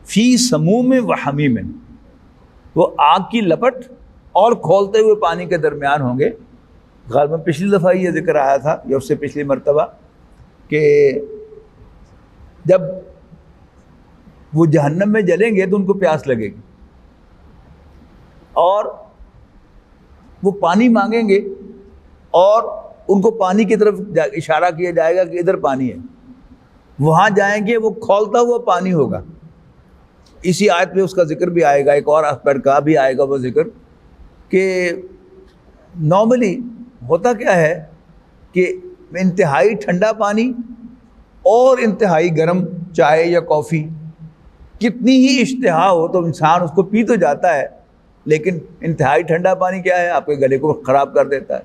فی سموم و حمیم، وہ آگ کی لپٹ اور کھولتے ہوئے پانی کے درمیان ہوں گے۔ غالباً پچھلی دفعہ یہ ذکر آیا تھا یا اس سے پچھلی مرتبہ کہ جب وہ جہنم میں جلیں گے تو ان کو پیاس لگے گی، اور وہ پانی مانگیں گے اور ان کو پانی کی طرف اشارہ کیا جائے گا کہ ادھر پانی ہے، وہاں جائیں گے، وہ کھولتا ہوا پانی ہوگا۔ اسی آیت میں اس کا ذکر بھی آئے گا، ایک اور اسپیکٹ کا بھی آئے گا وہ ذکر، کہ نارملی ہوتا کیا ہے کہ انتہائی ٹھنڈا پانی اور انتہائی گرم چائے یا کافی، کتنی ہی اشتہا ہو تو انسان اس کو پی تو جاتا ہے، لیکن انتہائی ٹھنڈا پانی کیا ہے؟ آپ کے گلے کو خراب کر دیتا ہے،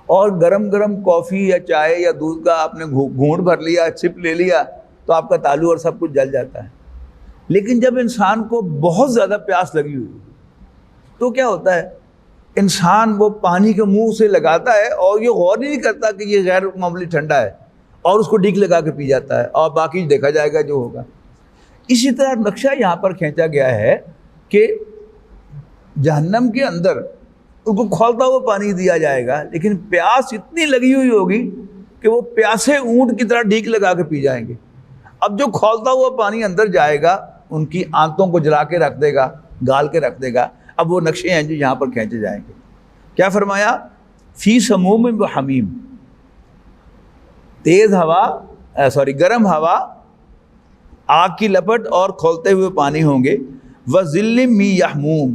اور گرم گرم کافی یا چائے یا دودھ کا آپ نے گھونٹ بھر لیا، سپ لے لیا، تو آپ کا تالو اور سب کچھ جل جاتا ہے۔ لیکن جب انسان کو بہت زیادہ پیاس لگی ہوئی تو کیا ہوتا ہے؟ انسان وہ پانی کے منہ سے لگاتا ہے اور یہ غور ہی نہیں کرتا کہ یہ غیر معمولی ٹھنڈا ہے، اور اس کو ڈیک لگا کے پی جاتا ہے، اور باقی دیکھا جائے گا جو ہوگا۔ اسی طرح نقشہ یہاں پر کھینچا گیا ہے کہ جہنم کے اندر ان کو کھولتا ہوا پانی دیا جائے گا، لیکن پیاس اتنی لگی ہوئی ہوگی کہ وہ پیاسے اونٹ کی طرح ڈیک لگا کے پی جائیں گے۔ اب جو کھولتا ہوا پانی اندر جائے گا ان کی آنتوں کو جلا کے رکھ دے گا، گال کے رکھ دے گا۔ اب وہ نقشے ہیں جو یہاں پر کھینچے جائیں گے۔ کیا فرمایا؟ فی سموم و حمیم، تیز ہوا گرم ہوا، آگ کی لپٹ اور کھولتے ہوئے پانی ہوں گے، وَظِلٍّ مِّن یحموم،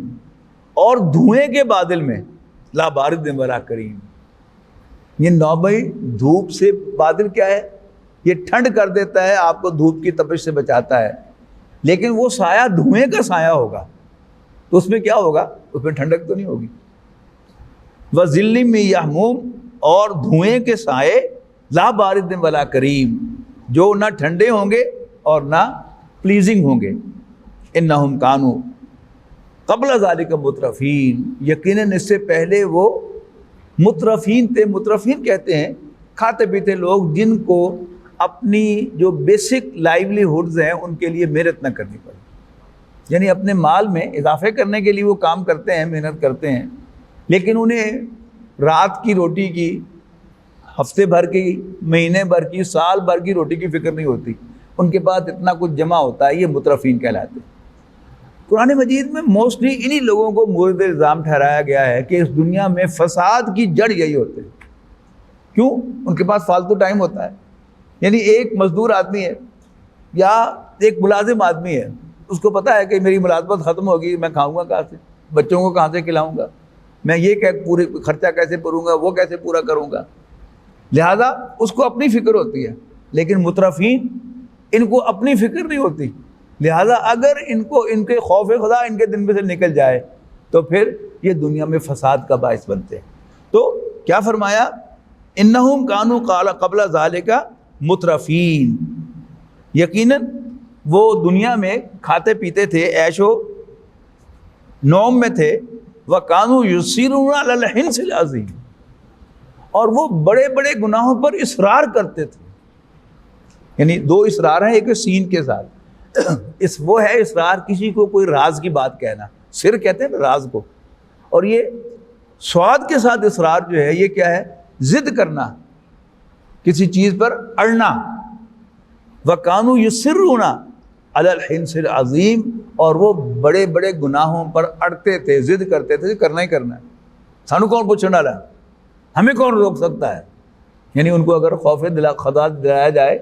اور دھوئیں کے بادل میں، لا بارد ولا کریم۔ یہ نوبئی دھوپ سے بادل کیا ہے؟ یہ ٹھنڈ کر دیتا ہے، آپ کو دھوپ کی تپش سے بچاتا ہے، لیکن وہ سایہ دھوئیں کا سایہ ہوگا، تو اس میں کیا ہوگا؟ اس میں ٹھنڈک تو نہیں ہوگی۔ وَظِلٍّ مِّن یحموم، اور دھوئیں کے سائے، لا بارد ولا کریم، جو نہ ٹھنڈے ہوں گے اور نہ پلیزنگ ہوں گے۔ انہم کانوا قبل ذالک مترفین، یقیناً اس سے پہلے وہ مترفین تھے۔ مترفین کہتے ہیں کھاتے پیتے لوگ جن کو اپنی جو بیسک لائیولی ہوڈز ہیں ان کے لیے محنت نہ کرنی پڑے، یعنی اپنے مال میں اضافے کرنے کے لیے وہ کام کرتے ہیں، محنت کرتے ہیں، لیکن انہیں رات کی روٹی کی، ہفتے بھر کی، مہینے بھر کی، سال بھر کی روٹی کی فکر نہیں ہوتی، ان کے پاس اتنا کچھ جمع ہوتا ہے، یہ مترفین کہلاتے ہیں۔ قرآن مجید میں موسٹلی انہی لوگوں کو مورد الزام ٹھہرایا گیا ہے کہ اس دنیا میں فساد کی جڑ یہی ہوتے ہیں۔ کیوں؟ ان کے پاس فالتو ٹائم ہوتا ہے، یعنی ایک مزدور آدمی ہے یا ایک ملازم آدمی ہے، اس کو پتہ ہے کہ میری ملازمت ختم ہوگی، میں کھاؤں گا کہاں سے، بچوں کو کہاں سے کھلاؤں گا، میں یہ پورے خرچہ کیسے بھروں گا، وہ کیسے پورا کروں گا، لہذا اس کو اپنی فکر ہوتی ہے. لیکن مترفین ان کو اپنی فکر نہیں ہوتی، لہذا اگر ان کو ان کے خوف خدا ان کے دل میں سے نکل جائے تو پھر یہ دنیا میں فساد کا باعث بنتے ہیں. تو کیا فرمایا؟ انہم کانوا قبل ذالک مترفین، یقیناً وہ دنیا میں کھاتے پیتے تھے، عیش و نوم میں تھے. وَكَانُوا يُصِرُّونَ عَلَى الْحِنْثِ الْعَظِيمِ، اور وہ بڑے بڑے گناہوں پر اصرار کرتے تھے. یعنی دو اصرار ہیں، ایک سین کے ساتھ، وہ ہے اصرار کسی کو کوئی راز کی بات کہنا، سر کہتے ہیں نا راز کو، اور یہ سواد کے ساتھ اصرار جو ہے یہ کیا ہے؟ ضد کرنا، کسی چیز پر اڑنا. وَكَانُوا يُصِرُّونَ عَلَى الْحِنْثِ الْعَظِيمِ، اور وہ بڑے بڑے گناہوں پر اڑتے تھے، ضد کرتے تھے، کرنا ہی کرنا ہے، سانو کون پوچھنے والا ہے، ہمیں کون روک سکتا ہے. یعنی ان کو اگر خوف خدا دلایا جائے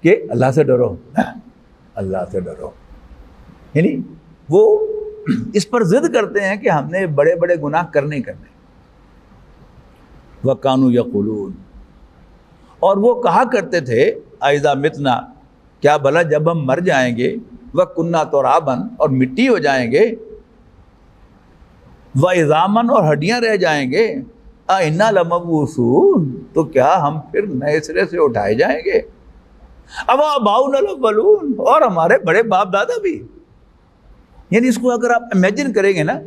کہ اللہ سے ڈرو، اللہ سے ڈرو، یعنی وہ اس پر ضد کرتے ہیں کہ ہم نے بڑے بڑے گناہ کرنے ہی کرنے. وَكَانُوا يَقُولُونَ، اور وہ کہا کرتے تھے اِذَا مِتْنَا، کیا بھلا جب ہم مر جائیں گے، وَكُنَّا تُرَابًا، اور مٹی ہو جائیں گے، وَعِظَامًا، اور ہڈیاں رہ جائیں گے، أَإِنَّا لَمَبْعُوثُونَ، تو کیا ہم پھر نئے سرے سے اٹھائے جائیں گے. أَوَآبَاؤُنَا الْأَوَّلُونَ، اور ہمارے بڑے باپ دادا بھی. یعنی اس کو اگر آپ امیجن کریں گے نا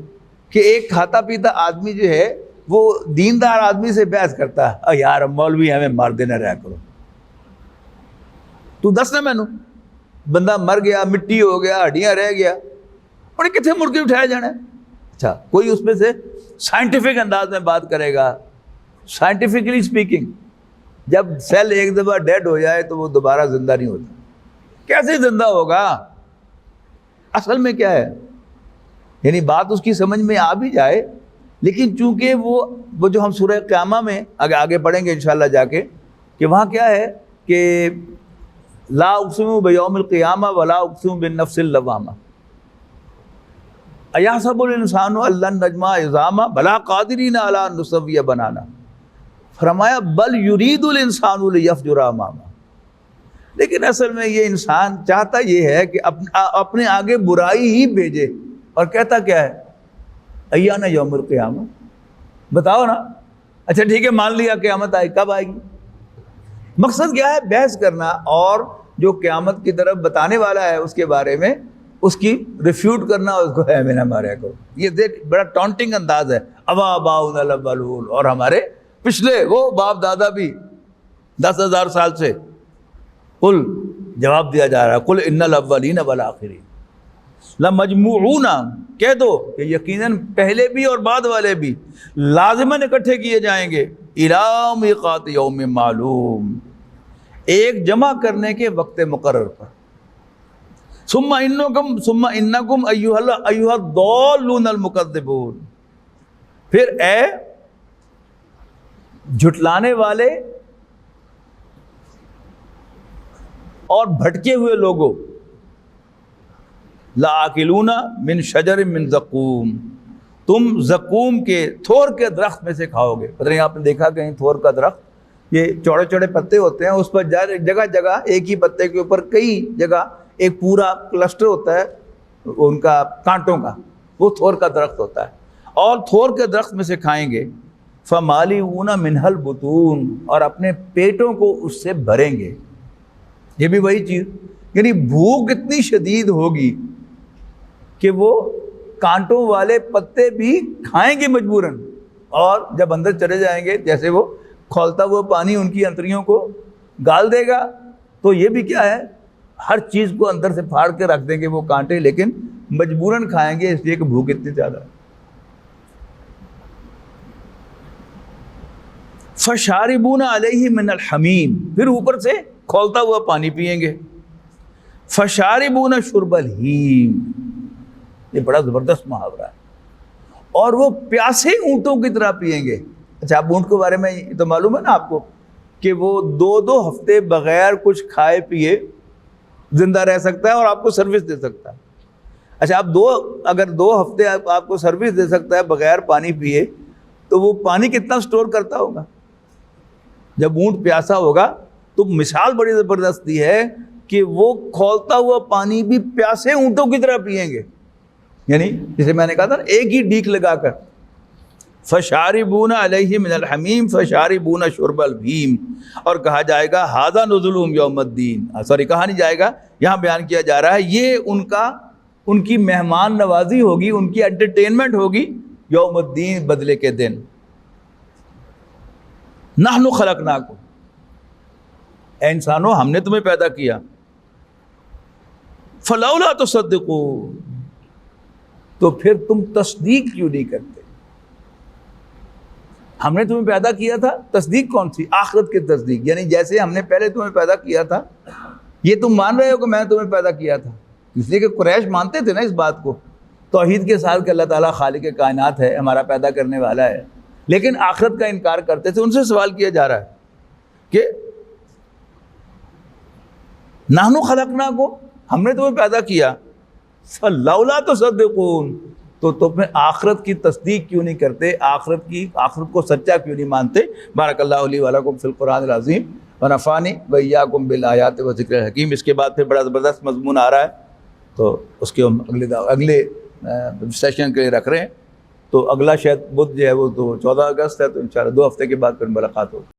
کہ ایک کھاتا پیتا آدمی جو ہے وہ دیندار آدمی سے بحث کرتا ہے، یار مولوی ہمیں مار دینا رہا کرو، تو دس نہ مینوں بندہ مر گیا، مٹی ہو گیا، ہڈیاں رہ گیا، اور کتنے مڑ کے اٹھایا جانا ہے. اچھا کوئی اس میں سے سائنٹیفک انداز میں بات کرے گا، سائنٹیفکلی اسپیکنگ، جب سیل ایک دفعہ ڈیڈ ہو جائے تو وہ دوبارہ زندہ نہیں ہوتا. کیسے زندہ ہوگا؟ اصل میں کیا ہے، یعنی بات اس کی سمجھ میں آ بھی جائے، لیکن چونکہ وہ جو ہم سورہ قیامہ میں آگے پڑھیں گے انشاءاللہ جا کے، کہ وہاں کیا ہے کہ لا اقسم بیوم القیامہ ولا اقسم بالنفس اللوامہ، ایحسب الانسان ان لن نجمع عظامہ بلا قادرین علی ان نسوی بنانا. فرمایا بل یرید الانسان لیفجر امامہ، لیکن اصل میں یہ انسان چاہتا یہ ہے کہ اپنے آگے برائی ہی بھیجے، اور کہتا کیا ہے؟ ایانا یوم القیامہ، بتاؤ نا. اچھا ٹھیک ہے مان لیا قیامت آئے، کب آئے گی؟ مقصد کیا ہے؟ بحث کرنا، اور جو قیامت کی طرف بتانے والا ہے اس کے بارے میں اس کی ریفیوٹ کرنا، اس کو ہے میں نہ ماریا کرو. یہ دیکھ بڑا ٹونٹنگ انداز ہے. أَوَآبَاؤُنَا الْأَوَّلُونَ، اور ہمارے پچھلے وہ باپ دادا بھی 10,000 سال سے. قل، جواب دیا جا رہا ہے، قل ان الاولین والآخرین لمجموعون، کہہ دو کہ یقیناً پہلے بھی اور بعد والے بھی لازماً اکٹھے کیے جائیں گے، الی میقات یوم معلوم، ایک جمع کرنے کے وقت مقرر پر. ثم انکم ایھا الضالون المکذبون، پھر اے جھٹلانے والے اور بھٹکے ہوئے لوگوں، لآکلون من شجر من زقوم، تم زقوم کے تھور کے درخت میں سے کھاؤ گے. پتہ نہیں آپ نے دیکھا کہیں تھور کا درخت، یہ چوڑے چوڑے پتے ہوتے ہیں، اس پر جگہ جگہ ایک ہی پتے کے اوپر کئی جگہ ایک پورا کلسٹر ہوتا ہے ان کا کانٹوں کا، وہ تھور کا درخت ہوتا ہے. اور تھور کے درخت میں سے کھائیں گے، فمالیون منہ البطون، اور اپنے پیٹوں کو اس سے بھریں گے. یہ بھی وہی چیز، یعنی بھوک اتنی شدید ہوگی کہ وہ کانٹوں والے پتے بھی کھائیں گے مجبوراً، اور جب اندر چلے جائیں گے جیسے وہ کھولتا ہوا پانی ان کی انتڑیوں کو گال دے گا، تو یہ بھی کیا ہے، ہر چیز کو اندر سے پھاڑ کے رکھ دیں گے وہ کانٹے، لیکن مجبوراً کھائیں گے اس لیے کہ بھوک اتنی زیادہ ہے. فشاربون علیہ من الحمیم، پھر اوپر سے کھولتا ہوا پانی پئیں گے. فشاربون شرب الہیم، یہ بڑا زبردست محاورہ ہے. اور وہ پیاسے اونٹوں کی طرح پئیں گے. اچھا آپ اونٹ کے بارے میں تو معلوم ہے نا آپ کو کہ وہ 2 ہفتے بغیر کچھ کھائے پیے زندہ رہ سکتا ہے اور آپ کو سروس دے سکتا ہے. اچھا آپ اگر 2 ہفتے آپ کو سروس دے سکتا ہے بغیر پانی پیے تو وہ پانی کتنا سٹور کرتا ہوگا؟ جب اونٹ پیاسا ہوگا تو مثال بڑی زبردستی ہے کہ وہ کھولتا ہوا پانی بھی پیاسے اونٹوں کی طرح پئیں گے. یعنی جسے میں نے کہا تھا ایک ہی ڈیک لگا کر فشاربون علیہ من الحمیم فشاربون شرب البہیم، اور کہا جائے گا ھذا نزلہم یوم الدین، کہا نہیں جائے گا، یہاں بیان کیا جا رہا ہے یہ ان کی مہمان نوازی ہوگی، ان کی انٹرٹینمنٹ ہوگی یوم الدین، بدلے کے دن. نحن خلقناکم، اے انسانوں ہم نے تمہیں پیدا کیا، فلولا تصدقون، تو پھر تم تصدیق کیوں نہیں کرتے؟ ہم نے تمہیں پیدا کیا تھا، تصدیق کون سی؟ آخرت کی تصدیق، یعنی جیسے ہم نے پہلے تمہیں پیدا کیا تھا یہ تم مان رہے ہو کہ میں نے تمہیں پیدا کیا تھا. اس لیے کہ قریش مانتے تھے نا اس بات کو توحید کے ساتھ کہ اللہ تعالیٰ خالق کائنات ہے، ہمارا پیدا کرنے والا ہے، لیکن آخرت کا انکار کرتے تھے. ان سے سوال کیا جا رہا ہے کہ نحن خلقناکم، ہم نے تمہیں پیدا کیا، فلولا تصدقون، تو تم آخرت کی تصدیق کیوں نہیں کرتے، آخرت کو سچا کیوں نہیں مانتے. بارک اللہ لی و لکم فی القرآن العظیم ونفعنی وایاکم بالآیات وذکر الحکیم. اس کے بعد پھر بڑا زبردست مضمون آ رہا ہے، تو اس کے ہم اگلے سیشن کے لیے رکھ رہے ہیں. تو اگلا شاید بدھ جو ہے وہ تو 14 اگست ہے، تو انشاءاللہ 2 ہفتے کے بعد پھر ملاقات ہوگی.